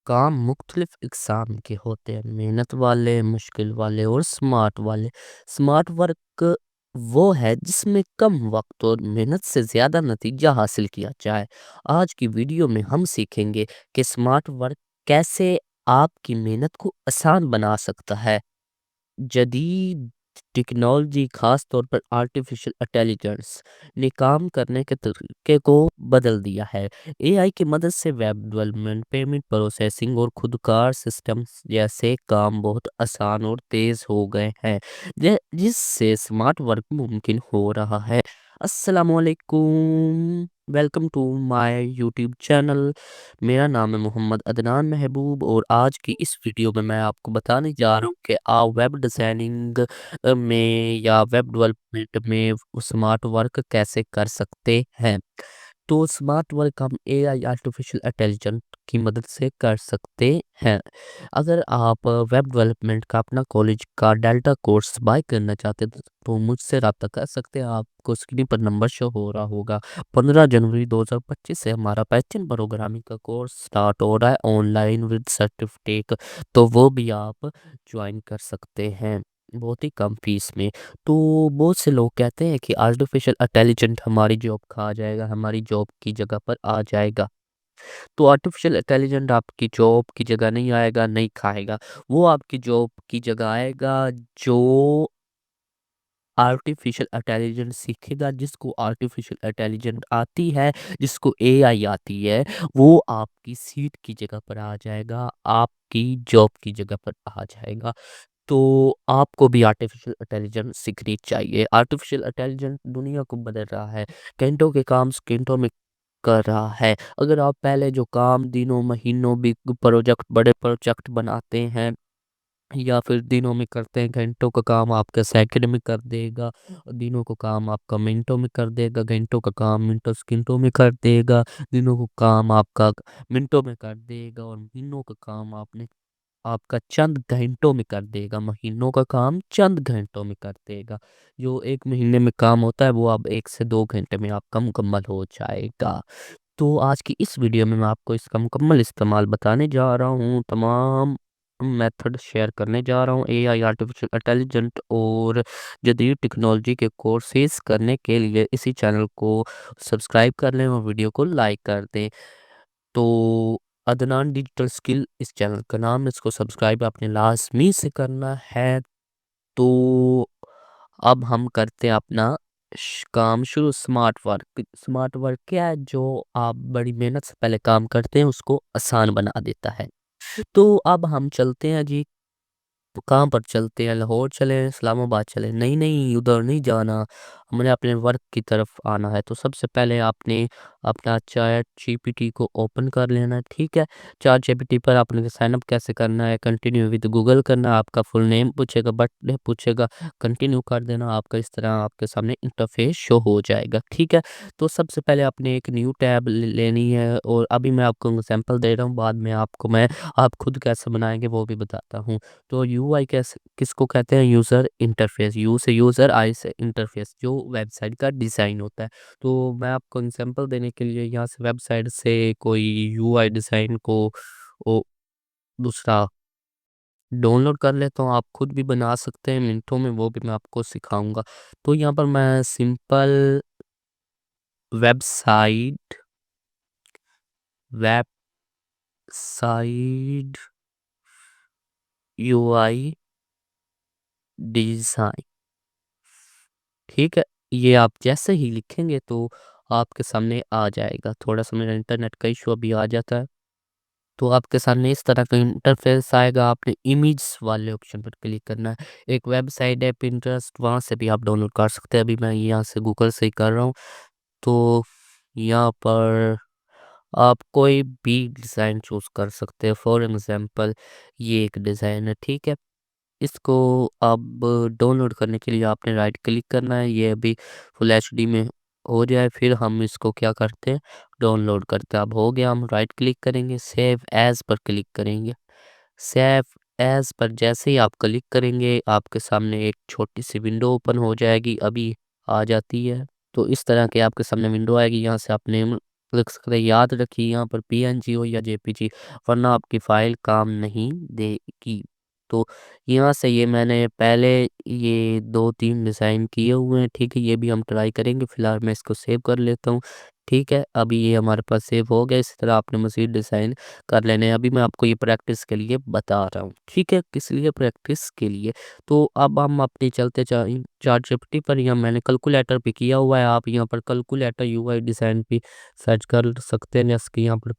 काम मुख्तलिफ इकसाम के होते हैं, मेहनत वाले, मुश्किल वाले और स्मार्ट वाले। स्मार्ट वर्क वो है जिसमें कम वक्त और मेहनत से ज़्यादा नतीजा हासिल किया जाए। आज की वीडियो में हम सीखेंगे कि स्मार्ट वर्क कैसे आपकी मेहनत को आसान बना सकता है। जदीद टेक्नोलॉजी खास तौर पर आर्टिफिशियल इंटेलिजेंस ने काम करने के तरीके को बदल दिया है। एआई की मदद से वेब डेवलपमेंट, पेमेंट प्रोसेसिंग और खुदकार सिस्टम्स जैसे काम बहुत आसान और तेज हो गए हैं, जिससे स्मार्ट वर्क मुमकिन हो रहा है। अस्सलामुअलैकुम, welcome to my YouTube channel. मेरा नाम है मोहम्मद अदनान महबूब और आज की इस वीडियो में मैं आपको बताने जा रहा हूँ कि आप वेब डिज़ाइनिंग में या वेब डेवलपमेंट में स्मार्ट वर्क कैसे कर सकते हैं। तो स्मार्ट वर्क हम एआई आर्टिफिशियल इंटेलिजेंस की मदद से कर सकते हैं। अगर आप वेब डेवलपमेंट का अपना कॉलेज का डेल्टा कोर्स बाय करना चाहते हैं तो मुझसे रब्ता कर सकते हैं। आपको स्क्रीन पर नंबर शो हो रहा होगा। 15 जनवरी 2025 से हमारा पैशन प्रोग्रामिंग का कोर्स स्टार्ट हो रहा है ऑनलाइन विद सर्टिफिकेट, तो वो भी आप ज्वाइन कर सकते हैं बहुत ही कम फीस में। तो बहुत से लोग कहते हैं कि आर्टिफिशियल इंटेलिजेंट हमारी जॉब खा जाएगा, हमारी जॉब की जगह पर आ जाएगा। तो आर्टिफिशियल इंटेलिजेंट आपकी जॉब की जगह नहीं आएगा, नहीं खाएगा। वो आपकी जॉब की जगह आएगा जो आर्टिफिशियल इंटेलिजेंस सीखेगा, जिसको आर्टिफिशियल इंटेलिजेंट आती है, जिसको एआई आती है, वो आपकी सीट की जगह पर आ जाएगा, आपकी जॉब की जगह पर आ जाएगा। तो आपको भी आर्टिफिशियल इंटेलिजेंस सीखनी चाहिए। आर्टिफिशियल इंटेलिजेंस दुनिया को बदल रहा है। घंटों के काम सेकंडों में कर रहा है। अगर आप पहले जो काम दिनों, महीनों, बिग प्रोजेक्ट, बड़े प्रोजेक्ट बनाते हैं या फिर दिनों में करते हैं, घंटों का काम आपका सेकंड में कर देगा। दिनों का काम आपका मिनटों में कर देगा, घंटों का काम मिनटों सेकंडों में कर देगा। दिनों का काम आपका मिनटों में कर देगा और महीनों का काम आपने आपका चंद घंटों में कर देगा, महीनों का काम चंद घंटों में कर देगा। जो 1 महीने में काम होता है वो अब 1 से 2 घंटे में आपका मुकम्मल हो जाएगा। तो आज की इस वीडियो में मैं आपको इसका मुकम्मल इस्तेमाल बताने जा रहा हूँ, तमाम मेथड शेयर करने जा रहा हूँ एआई, आर्टिफिशियल इंटेलिजेंट और जदीद टेक्नोलॉजी के कोर्सेज़ करने के लिए इसी चैनल को सब्सक्राइब कर लें और वीडियो को लाइक कर दें। तो अदनान डिजिटल स्किल इस चैनल का नाम है, इसको सब्सक्राइब आपने लाज़मी से करना है। तो अब हम करते हैं अपना काम शुरू। Smart work. स्मार्ट वर्क क्या है? जो आप बड़ी मेहनत से पहले काम करते हैं उसको आसान बना देता है। तो अब हम चलते हैं जी, तो कहाँ पर चलते हैं? लाहौर चलें, इस्लामाबाद चलें? नहीं, नहीं, उधर नहीं जाना, हमने अपने वर्क की तरफ आना है। तो सबसे पहले आपने अपना चैट जीपीटी को ओपन कर लेना है, ठीक है? चैट जीपीटी पर आपने साइन अप कैसे करना है, कंटिन्यू विद गूगल करना है, आपका फुल नेम पूछेगा, बर्थडे पूछेगा, कंटिन्यू कर देना। आपका इस तरह आपके सामने इंटरफेस शो हो जाएगा, ठीक है? तो सबसे पहले आपने एक न्यू टैब लेनी है और अभी मैं आपको एग्जांपल दे रहा हूँ, बाद में आपको मैं आप खुद कैसे बनाएँगे वो भी बताता हूँ। तो यूआई कैसे किसको कहते हैं? User interface. यू से यूज़र, आई से इंटरफ़ेस, जो वेबसाइट का डिज़ाइन होता है। तो मैं आपको एग्ज़ाम्पल देने के लिए यहाँ से वेबसाइट से कोई यूआई डिज़ाइन को ओ दूसरा डाउनलोड कर लेता हूँ। आप खुद भी बना सकते हैं मिनटों में, वो भी मैं आपको सिखाऊँगा। तो यहाँ पर मैं simple website website UI design, ठीक है? ये आप जैसे ही लिखेंगे तो आपके सामने आ जाएगा। थोड़ा-सा मेरा इंटरनेट का इश्यू अभी आ जाता है। तो आपके सामने इस तरह का इंटरफ़ेस आएगा, आपने इमेज वाले ऑप्शन पर क्लिक करना है। एक वेबसाइट है पिंटरेस्ट, वहाँ से भी आप डाउनलोड कर सकते हैं। अभी मैं यहाँ से गूगल से ही कर रहा हूँ। तो यहाँ पर आप कोई भी डिज़ाइन चूज़ कर सकते हैं। फॉर एग्ज़ाम्पल ये एक डिज़ाइन है, ठीक है? इसको अब डाउनलोड करने के लिए आपने राइट क्लिक करना है। ये अभी फुल एचडी में हो जाए फिर हम इसको क्या करते हैं, डाउनलोड करते हैं। अब हो गया, हम राइट क्लिक करेंगे, सेव एज़ पर क्लिक करेंगे। सेव एज़ पर जैसे ही आप क्लिक करेंगे आपके सामने एक छोटी सी विंडो ओपन हो जाएगी, अभी आ जाती है। तो इस तरह के आपके सामने विंडो आएगी, यहाँ से आप नेम लिख सकते हैं। याद रखिए यहाँ पर पीएनजी हो या जेपीजी, वरना आपकी फ़ाइल काम नहीं देगी। तो यहाँ से ये मैंने पहले ये 2-3 डिज़ाइन किए हुए हैं, ठीक है? ये भी हम ट्राई करेंगे। फ़िलहाल मैं इसको सेव कर लेता हूँ, ठीक है? अभी ये हमारे पास सेव हो गया। इसी तरह आपने मज़ीद डिज़ाइन कर लेने हैं। अभी मैं आपको ये प्रैक्टिस के लिए बता रहा हूँ, ठीक है? किस लिए? प्रैक्टिस के लिए। तो अब हम अपनी चलते चैटजीपीटी पर, या मैंने कैलकुलेटर पे किया हुआ है। आप यहाँ पर कैलकुलेटर यूआई डिज़ाइन पे सर्च कर सकते हैं। जैसे कि यहाँ पर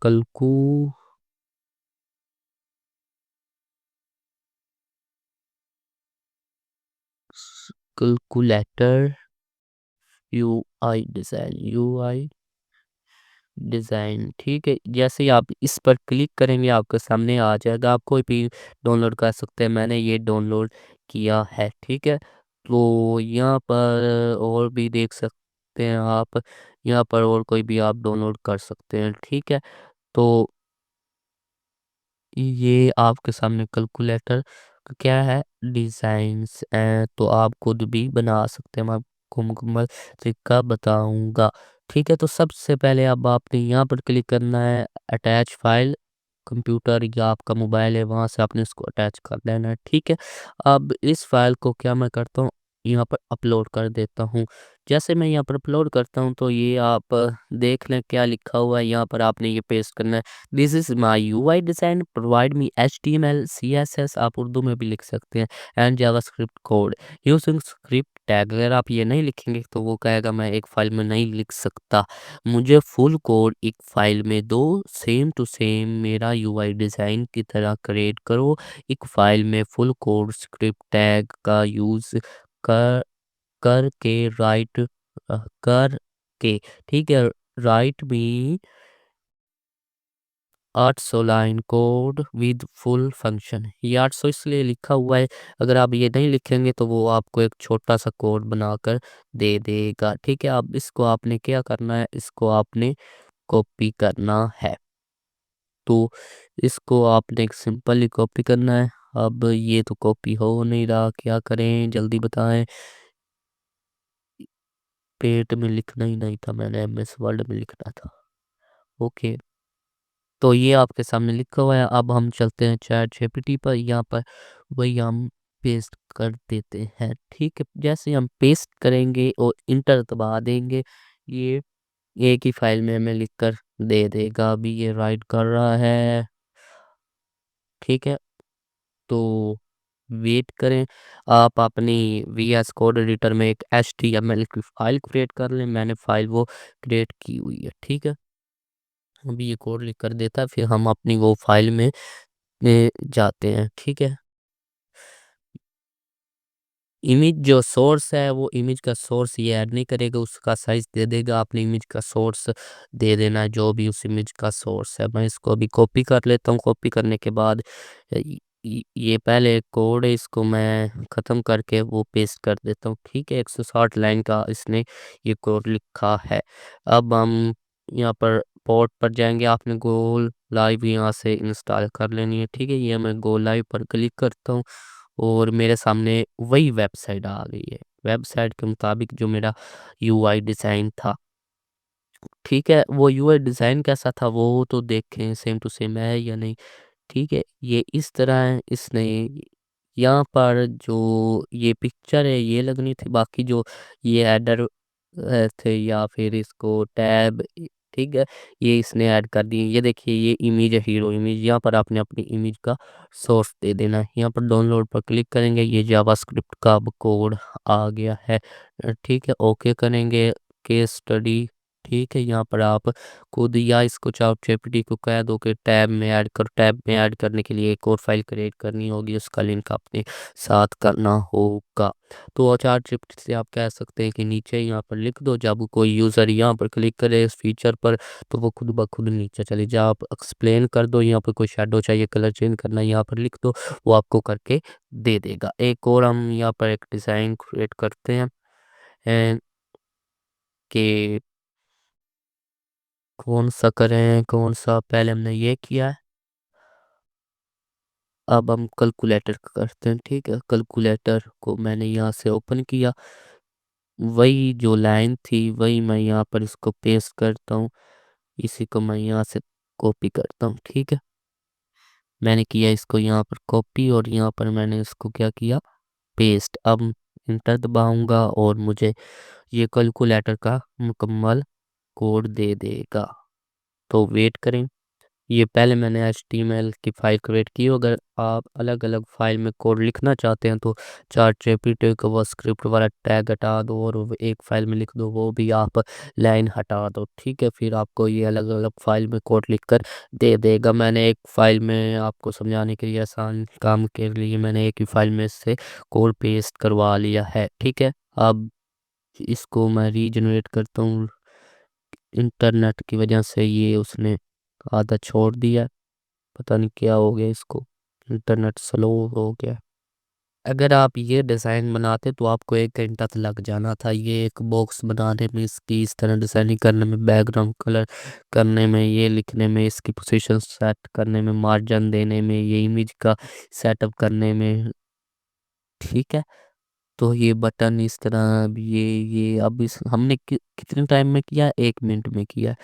कैलकुलेटर यूआई डिज़ाइन, ठीक है? जैसे ही आप इस पर क्लिक करेंगे आपके सामने आ जाएगा। आप कोई भी डाउनलोड कर सकते हैं। मैंने ये डाउनलोड किया है, ठीक है? तो यहाँ पर और भी देख सकते हैं आप, यहाँ पर और कोई भी आप डाउनलोड कर सकते हैं, ठीक है? तो ये आपके सामने कैलकुलेटर का क्या है, डिज़ाइंस हैं, तो आप खुद भी बना सकते हैं। मैं आपको मुकम्मल तरीका बताऊँगा, ठीक है? तो सबसे पहले अब आपने यहाँ पर क्लिक करना है, अटैच फाइल। कंप्यूटर या आपका मोबाइल है, वहाँ से आपने इसको अटैच कर लेना है, ठीक है? अब इस फाइल को क्या मैं करता हूँ, यहाँ पर अपलोड कर देता हूँ। जैसे मैं यहाँ पर अपलोड करता हूँ तो ये आप देख लें क्या लिखा हुआ है, यहाँ पर आपने ये पेस्ट करना है। This is my UI design, provide me HTML, CSS, आप उर्दू में भी लिख सकते हैं, and JavaScript code using script tag. अगर आप ये नहीं लिखेंगे तो वो कहेगा मैं एक फ़ाइल में नहीं लिख सकता। मुझे फुल कोड एक फ़ाइल में दो, सेम टू सेम मेरा यूआई डिज़ाइन की तरह क्रिएट करो। एक फ़ाइल में फुल कोड स्क्रिप्ट टैग का यूज़ कर करके करके, ठीक है? Right me 800 line code with full function. ये 800 इसलिए लिखा हुआ है, अगर आप ये नहीं लिखेंगे तो वो आपको एक छोटा सा कोड बनाकर दे देगा, ठीक है? अब इसको आपने क्या करना है, इसको आपने कॉपी करना है। तो इसको आपने एक सिंपली कॉपी करना है। अब ये तो कॉपी हो नहीं रहा, क्या करें जल्दी बताएं। पेट में लिखना ही नहीं था, मैंने एमएस वर्ड में लिखना था। ओके, तो ये आपके सामने लिखा हुआ है। अब हम चलते हैं चैट जीपीटी पर, यहाँ पर वही हम पेस्ट कर देते हैं, ठीक है? जैसे हम पेस्ट करेंगे और इंटर दबा देंगे, ये एक ही फाइल में हमें लिखकर दे देगा। अभी ये राइट कर रहा है, ठीक है? तो वेट करें। आप अपनी वीएस कोड एडिटर में एक एचटीएमएल की फाइल क्रिएट कर लें। मैंने फाइल वो क्रिएट की हुई है, ठीक है? अभी ये कोड लिख कर देता है, फिर हम अपनी वो फाइल में जाते हैं, ठीक है? इमेज जो सोर्स है, वो इमेज का सोर्स ये ऐड नहीं करेगा, उसका साइज़ दे देगा। आपने इमेज का सोर्स दे देना है, जो भी उस इमेज का सोर्स है। मैं इसको अभी कॉपी कर लेता हूँ। कॉपी करने के बाद ये पहले कोड है, इसको मैं ख़त्म करके वो पेस्ट कर देता हूँ, ठीक है? 160 लाइन का इसने ये कोड लिखा है। अब हम यहाँ पर पोर्ट पर जाएँगे। आपने गो लाइव यहाँ से इंस्टॉल कर लेनी है, ठीक है? ये मैं गो लाइव पर क्लिक करता हूँ और मेरे सामने वही वेबसाइट आ गई है। वेबसाइट के मुताबिक जो मेरा यूआई डिज़ाइन था, ठीक है? वो यूआई डिज़ाइन कैसा था वो तो देखें, सेम टू सेम है या नहीं, ठीक है? ये इस तरह है, इसने यहाँ पर जो ये पिक्चर है ये लगनी थी, बाकी जो ये हेडर थे या फिर इसको टैब, ठीक है? ये इसने ऐड कर दिए। ये देखिए ये इमेज है, हीरो इमेज। यहाँ पर आपने अपनी इमेज का सोर्स दे देना है। यहाँ पर डाउनलोड पर क्लिक करेंगे, ये जावास्क्रिप्ट का अब कोड आ गया है, ठीक है? ओके करेंगे, केस स्टडी, ठीक है? यहाँ पर आप खुद या इसको चैटजीपीटी को कह दो कि टैब में ऐड करो। टैब में ऐड करने के लिए एक और फाइल क्रिएट करनी होगी, उसका लिंक अपने साथ करना होगा। तो चैटजीपीटी से आप कह सकते हैं कि नीचे यहाँ पर लिख दो, जब कोई यूज़र यहाँ पर क्लिक करे इस फीचर पर तो वो खुद ब खुद नीचे चले जाए। आप एक्सप्लेन कर दो, यहाँ पर कोई शैडो चाहिए, कलर चेंज करना है, यहाँ पर लिख दो, वो आपको करके दे देगा। एक और हम यहाँ पर एक डिज़ाइन क्रिएट करते हैं एंड कि कौन सा करें, कौन सा, पहले हमने ये किया है। अब हम कैलकुलेटर करते हैं, ठीक है? कैलकुलेटर को मैंने यहाँ से ओपन किया, वही जो लाइन थी वही मैं यहाँ पर इसको पेस्ट करता हूँ, इसी को मैं यहाँ से कॉपी करता हूँ। ठीक है, मैंने किया इसको यहाँ पर कॉपी और यहाँ पर मैंने इसको क्या किया, पेस्ट। अब इंटर दबाऊंगा और मुझे ये कैलकुलेटर का मुकम्मल कोड दे देगा। तो वेट करें। ये पहले मैंने HTML की फाइल क्रिएट की। अगर आप अलग अलग फाइल में कोड लिखना चाहते हैं तो चार्ट जीपीटी को वो स्क्रिप्ट वाला टैग हटा दो और वो एक फाइल में लिख दो, वो भी आप लाइन हटा दो। ठीक है, फिर आपको ये अलग अलग फाइल में कोड लिख कर दे देगा। मैंने एक फाइल में आपको समझाने के लिए, आसान काम के लिए, मैंने एक ही फाइल में से कोड पेस्ट करवा लिया है। ठीक है, अब इसको मैं रीजनरेट करता हूँ। इंटरनेट की वजह से ये उसने आधा छोड़ दिया, पता नहीं क्या हो गया इसको, इंटरनेट स्लो हो गया। अगर आप ये डिज़ाइन बनाते तो आपको 1 घंटा तो लग जाना था। ये एक बॉक्स बनाने में, इसकी इस तरह डिज़ाइनिंग करने में, बैकग्राउंड कलर करने में, ये लिखने में, इसकी पोजीशन सेट करने में, मार्जिन देने में, ये इमेज का सेटअप करने में। ठीक है, तो ये बटन इस तरह, अब ये अब इस हमने कितने टाइम में किया, 1 मिनट में किया।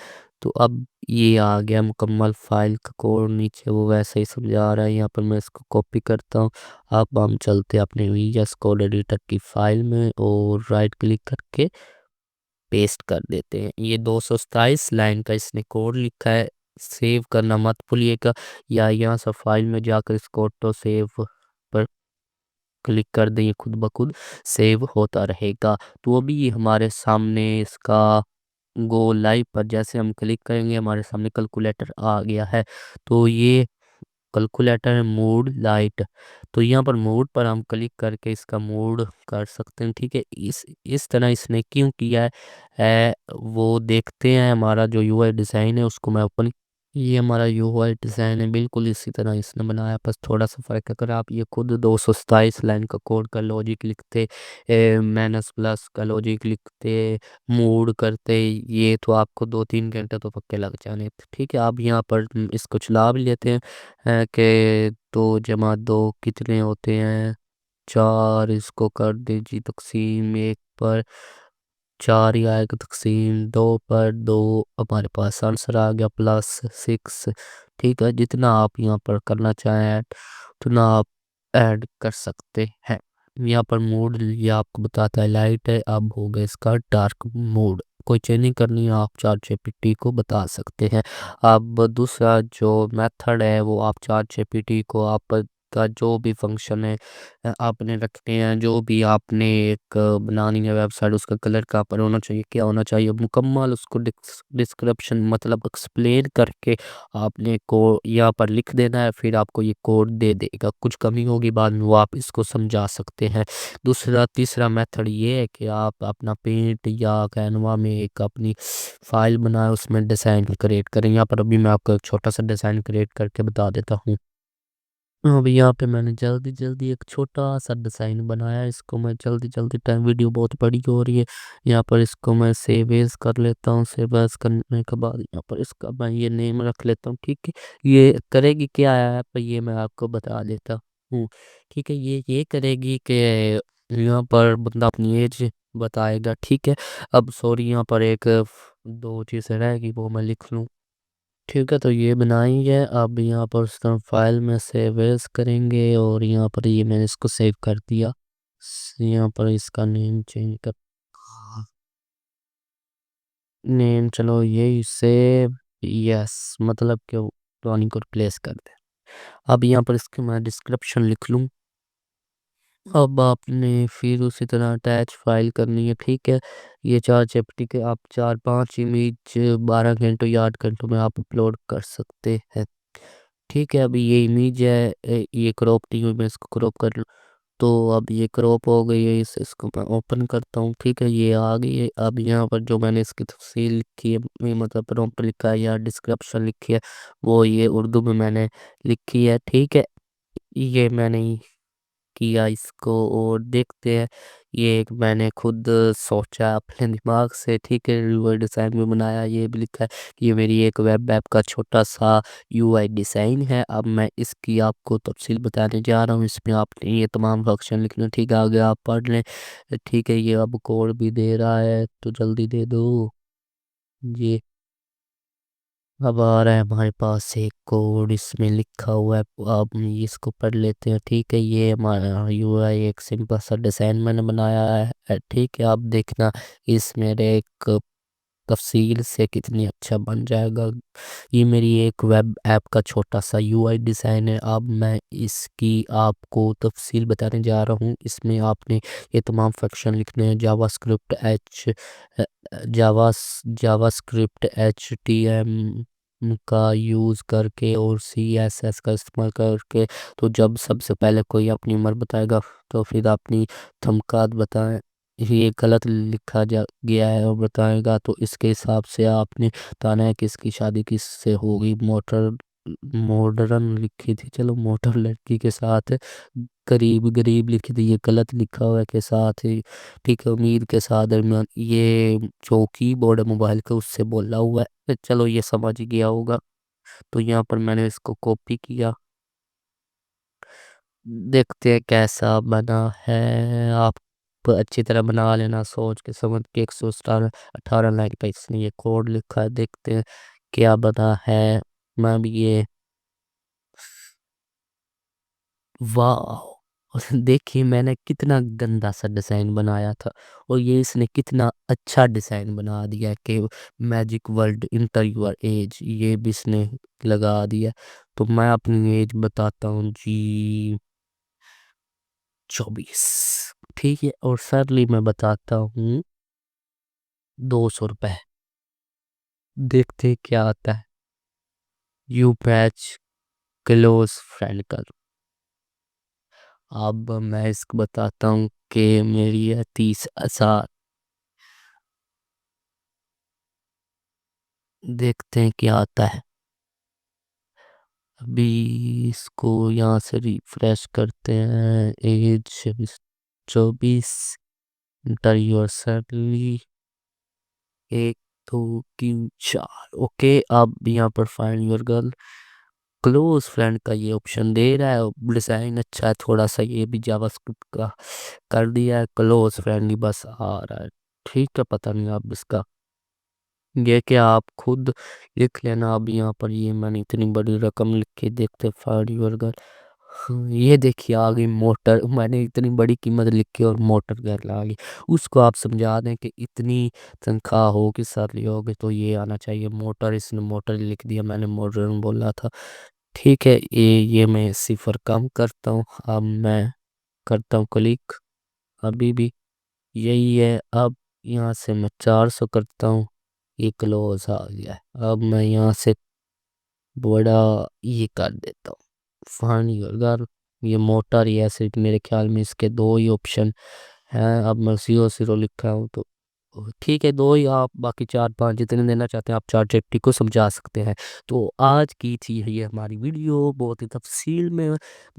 तो अब ये आ गया मुकम्मल फाइल का कोड, नीचे वो वैसे ही समझा रहा है। यहाँ पर मैं इसको कॉपी करता हूँ। अब हम चलते हैं अपने VS कोड एडिटर की फाइल में और राइट क्लिक करके पेस्ट कर देते हैं। ये 227 लाइन का इसने कोड लिखा है। सेव करना मत भूलिएगा, या यहाँ से फाइल में जाकर इस कोड तो सेव पर क्लिक कर दें, ये खुद ब खुद सेव होता रहेगा। तो अभी ये हमारे सामने इसका गो लाइव पर जैसे हम क्लिक करेंगे हमारे सामने कैलकुलेटर आ गया है। तो ये कैलकुलेटर है मूड लाइट। तो यहाँ पर मूड पर हम क्लिक करके इसका मूड कर सकते हैं। ठीक है, इस तरह इसने क्यों किया है, वो देखते हैं। हमारा जो UI डिज़ाइन है उसको मैं ओपन, ये हमारा UI डिज़ाइन है, बिल्कुल इसी तरह इसने बनाया, बस थोड़ा सा फ़र्क है। अगर आप ये खुद 227 लाइन का कोड का लॉजिक लिखते, माइनस प्लस का लॉजिक लिखते, मूड करते, ये तो आपको 2-3 घंटे तो पक्के लग जाने थे। ठीक है, आप यहाँ पर इसको चला भी लेते हैं कि 2 + 2 कितने होते हैं, 4। इसको कर दीजिए तकसीम 1 पर, 4 ही आएगा, तकसीम 2 पर 2। हमारे पास आंसर आ गया +6। ठीक है, जितना आप यहाँ पर करना चाहें उतना आप ऐड कर सकते हैं। यहाँ पर मूड ये आपको बताता है लाइट है, अब हो गया इसका डार्क मोड। कोई चेंजिंग करनी है आप चार्ट जीपीटी को बता सकते हैं। अब दूसरा जो मेथड है वो आप चार्ट जीपीटी को आप का जो भी फंक्शन है आपने रखने हैं, जो भी आपने एक बनानी है वेबसाइट, उसका कलर कहाँ पर होना चाहिए, क्या होना चाहिए, मुकम्मल उसको डिस्क्रिप्शन मतलब एक्सप्लेन करके आपने को यहाँ पर लिख देना है। फिर आपको ये कोड दे देगा। कुछ कमी होगी बाद में वो आप इसको समझा सकते हैं। दूसरा तीसरा मेथड ये है कि आप अपना पेंट या कैनवा में एक अपनी फाइल बनाए, उसमें डिज़ाइन क्रिएट करें। यहाँ पर अभी मैं आपको एक छोटा सा डिज़ाइन क्रिएट करके बता देता हूँ। अभी यहाँ पे मैंने जल्दी जल्दी एक छोटा सा डिज़ाइन बनाया। इसको मैं जल्दी जल्दी टाइम, वीडियो बहुत बड़ी हो रही है। यहाँ पर इसको मैं सेव एज कर लेता हूँ। सेव एज करने के बाद यहाँ पर इसका मैं ये नेम रख लेता हूँ। ठीक है, ये करेगी क्या है पर ये मैं आपको बता देता हूँ। ठीक है, ये करेगी कि यहाँ पर बंदा अपनी एज बताएगा। ठीक है, अब सॉरी यहाँ पर एक दो चीज़ें रहेगी वो मैं लिख लूँ। ठीक है, तो ये बनाई है। अब यहाँ पर उसका फाइल में सेव एज करेंगे और यहाँ पर ये मैंने इसको सेव कर दिया। यहाँ पर इसका नेम चेंज कर, नेम चलो यही सेव, यस, मतलब कि पुरानी को रिप्लेस कर दे। अब यहाँ पर इसके मैं डिस्क्रिप्शन लिख लूँ। अब आपने फिर उसी तरह अटैच फाइल करनी है। ठीक है, ये चार चैप्टर के आप 4-5 इमेज 12 घंटों या 8 घंटों में आप अपलोड कर सकते हैं। ठीक है, अभी ये इमेज है, ये क्रॉप नहीं हुई, मैं इसको क्रॉप कर लूँ। तो अब ये क्रॉप हो गई है, इसको मैं ओपन करता हूँ। ठीक है, ये आ गई है। अब यहाँ पर जो मैंने इसकी तफसील लिखी है, मतलब प्रॉम्प्ट लिखा है या डिस्क्रिप्शन लिखी है, वो ये उर्दू में मैंने लिखी है। ठीक है, ये मैंने किया इसको और देखते हैं। ये एक मैंने खुद सोचा अपने दिमाग से। ठीक है, यूआई डिज़ाइन भी बनाया, ये भी लिखा है कि ये मेरी एक वेब ऐप का छोटा सा यूआई डिज़ाइन है। अब मैं इसकी आपको तफसील बताने जा रहा हूँ। इसमें आपने ये तमाम फंक्शन लिखने, ठीक है, आगे आप पढ़ लें। ठीक है, ये अब कोड भी दे रहा है तो जल्दी दे दो ये। अब आ रहा है हमारे पास एक कोड, इसमें लिखा हुआ है, अब इसको पढ़ लेते हैं। ठीक है, ये हमारा यूआई एक सिंपल सा डिज़ाइन मैंने बनाया है। ठीक है, आप देखना इस मेरे एक तफसील से कितनी अच्छा बन जाएगा। ये मेरी एक वेब ऐप का छोटा सा यूआई डिज़ाइन है। अब मैं इसकी आपको तफसील बताने जा रहा हूँ। इसमें आपने ये तमाम फंक्शन लिखने हैं, जावास्क्रिप्ट HTML का यूज़ करके और CSS का इस्तेमाल करके। तो जब सबसे पहले कोई अपनी उम्र बताएगा तो फिर अपनी थमकात बताएं, ये गलत लिखा जा गया है और बताएगा तो इसके हिसाब से आपने बताना है कि इसकी शादी किससे होगी। मॉडर्न लिखी थी, चलो मोटर लड़की के साथ। गरीब गरीब लिखी थी, ये गलत लिखा हुआ है के साथ ही। ठीक है, उम्मीद के साथ दरमियान ये जो कीबोर्ड है मोबाइल का उससे बोला हुआ है, चलो ये समझ गया होगा। तो यहाँ पर मैंने इसको कॉपी किया, देखते हैं कैसा बना है। आप अच्छी तरह बना लेना, सोच के समझ के। 118 लाइन का इसने ये कोड लिखा है, देखते हैं क्या बना है। मैं भी ये, वाह देखिए मैंने कितना गंदा सा डिज़ाइन बनाया था और ये इसने कितना अच्छा डिज़ाइन बना दिया कि magic world inter your age, ये भी इसने लगा दिया। तो मैं अपनी एज बताता हूँ जी, 24। ठीक है, और सरली मैं बताता हूँ 200 रुपये। देखते हैं क्या आता है। यू पैच क्लोज फ्रेंड कर। अब मैं इसको बताता हूँ कि मेरी है 30,000। देखते हैं क्या आता है। अभी इसको यहाँ से रिफ्रेश करते हैं। Age 24, enter your salary 1 2 3 4। Okay, अब यहाँ पर find your girl, close friend का ये ऑप्शन दे रहा है। डिज़ाइन अच्छा है थोड़ा सा, ये भी जावास्क्रिप्ट का कर दिया है। क्लोज फ्रेंड ही बस आ रहा है। ठीक है, पता नहीं अब इसका ये क्या, आप खुद लिख लेना। अब यहाँ पर ये मैंने इतनी बड़ी रकम लिख के, देखते फाइंड योर गर्ल। ये देखिए आ गई मोटर, मैंने इतनी बड़ी कीमत लिख के और मोटर घर आ गई। उसको आप समझा दें कि इतनी तनख्वाह हो कि सर होगे तो ये आना चाहिए मोटर, इसने मोटर लिख दिया, मैंने मॉडर्न बोला था। ठीक है, ये मैं सिफर कम करता हूँ। अब मैं करता हूँ क्लिक, अभी भी यही है। अब यहाँ से मैं 400 करता हूँ, ये क्लोज आ गया है। अब मैं यहाँ से बड़ा ये कर देता हूँ फानी। अगर ये मोटर ही ऐसे, मेरे ख्याल में इसके दो ही ऑप्शन हैं। अब मैं 0 0 लिखा हूँ तो ठीक है, दो ही। आप बाकी 4 5 जितने देना चाहते हैं आप चार चैप्टी को समझा सकते हैं। तो आज की थी ये हमारी वीडियो, बहुत ही तफसील में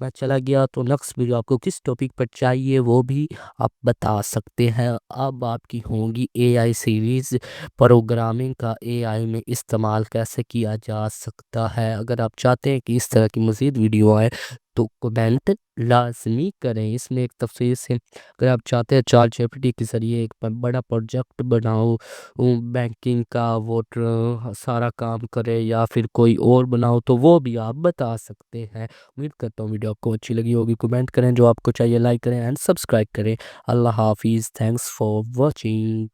मैं चला गया। तो नेक्स्ट वीडियो आपको किस टॉपिक पर चाहिए वो भी आप बता सकते हैं। अब आपकी होंगी AI सीरीज़, प्रोग्रामिंग का AI में इस्तेमाल कैसे किया जा सकता है। अगर आप चाहते हैं कि इस तरह की मज़ीद वीडियो आए तो कमेंट लाजमी करें। इसमें एक तफसील से, अगर आप चाहते हैं चार जीपीटी के ज़रिए एक बड़ा प्रोजेक्ट बनाओ, बैंकिंग का वोटर सारा काम करे, या फिर कोई और बनाओ तो वो भी आप बता सकते हैं। उम्मीद करता हूँ वीडियो आपको अच्छी लगी होगी। कमेंट करें, जो आपको चाहिए लाइक करें एंड सब्सक्राइब करें। अल्लाह हाफिज़, थैंक्स फॉर वॉचिंग।